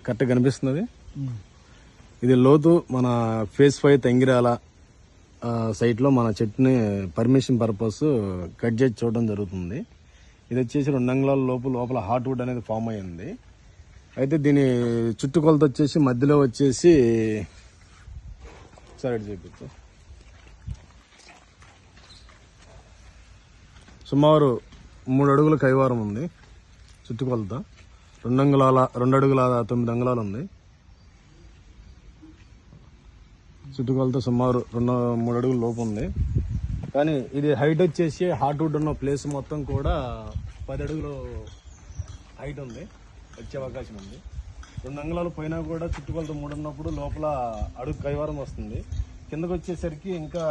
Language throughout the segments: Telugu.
కరెక్ట్గా కనిపిస్తున్నది. ఇది లోతు మన ఫేస్ 5 తంగిరాల సైట్లో మన చెట్టుని పర్మిషన్ పర్పస్ కట్ చేసి చూడడం జరుగుతుంది. ఇది వచ్చేసి 2 అంగుళాల లోపల హార్ట్ వుడ్ అనేది ఫామ్ అయ్యింది. అయితే దీని చుట్టుకొలత వచ్చేసి మధ్యలో వచ్చేసి సరే చూపించు, సుమారు 3 అడుగుల కైవారం ఉంది. చుట్టుకొలత 2 అడుగుల 9 అంగుళాలు ఉంది. చుట్టుకొలత సుమారు 3 అడుగుల లోపు ఉంది. కానీ ఇది హైట్ వచ్చేసి హార్ట్ వుడ్ ఉన్న ప్లేస్ మొత్తం కూడా 10 అడుగులు హైట్ ఉంది, వచ్చే అవకాశం ఉంది. 2 అంగుళాలు పోయినా కూడా చుట్టుకొలత 3 ఉన్నప్పుడు లోపల అడుగు కైవారం వస్తుంది. కిందకు వచ్చేసరికి ఇంకా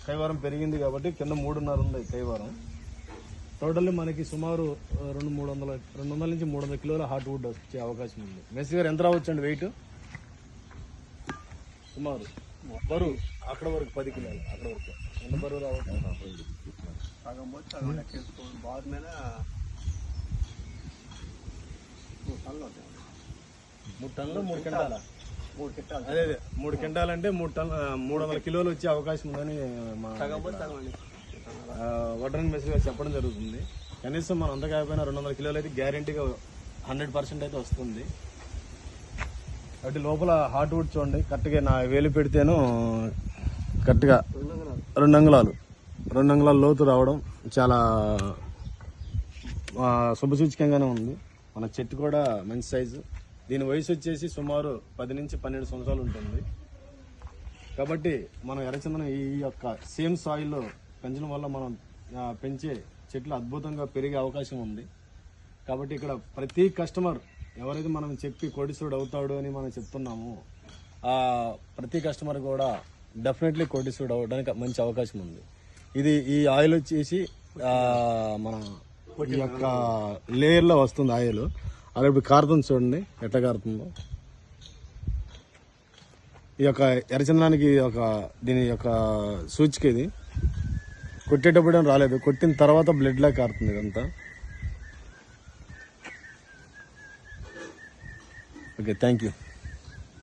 కైవారం పెరిగింది కాబట్టి కింద 3.5 ఉంది కైవారం. టోటల్లీ మనకి సుమారు 200 నుంచి 300 కిలోల హార్ట్ వుడ్ వచ్చే అవకాశం ఉంది. మెస్సి గారు ఎంత రావచ్చండి వెయిట్? సుమారు బరువు అక్కడ వరకు 10 కిలోలు, అక్కడ వరకు ఎంత బరువు రావచ్చు? 3 టన్నులు 3 క్వింటాల? అదే 3 క్వింటాల్ అంటే 300 కిలోలు వచ్చే అవకాశం ఉందని మా వడ్రంగి మెస్సి గారు చెప్పడం జరుగుతుంది. కనీసం మనం అంత కాకపోయినా 200 కిలోలు అయితే గ్యారంటీగా 100% అయితే వస్తుంది. కాబట్టి లోపల హార్ట్ వుడ్ చూడండి, కరెక్ట్గా నా వేలు పెడితేను కరెక్ట్గా 2 అంగుళాల లోతు రావడం చాలా శుభసూచకంగానే ఉంది. మన చెట్టు కూడా మంచి సైజు. దీని వయసు వచ్చేసి సుమారు 10 నుంచి 12 సంవత్సరాలు ఉంటుంది. కాబట్టి మనం ఎర్రచందనం ఈ యొక్క సేమ్ సాయిల్లో పెంచడం వల్ల మనం పెంచే చెట్లు అద్భుతంగా పెరిగే అవకాశం ఉంది. కాబట్టి ఇక్కడ ప్రతి కస్టమర్ ఎవరైతే మనం చెప్పి కోటీశ్వరుడు అవుతాడు అని మనం చెప్తున్నామో ప్రతి కస్టమర్ కూడా డెఫినెట్లీ కోటీశ్వరుడు అవ్వడానికి మంచి అవకాశం ఉంది. ఈ ఆయిల్ వచ్చేసి మన ఈ యొక్క లేయర్లో వస్తుంది ఆయిల్. అలా ఇప్పుడు కారుతుంది చూడండి ఎట్లా కారుతుందో. ఈ యొక్క ఎర్రచందనానికి దీని యొక్క సూచిక ఇది. కొట్టేటప్పుడు రాలేదు, కొట్టిన తర్వాత బ్లడ్ లా కారుతుంది ఇదంతా. Okay, thank you.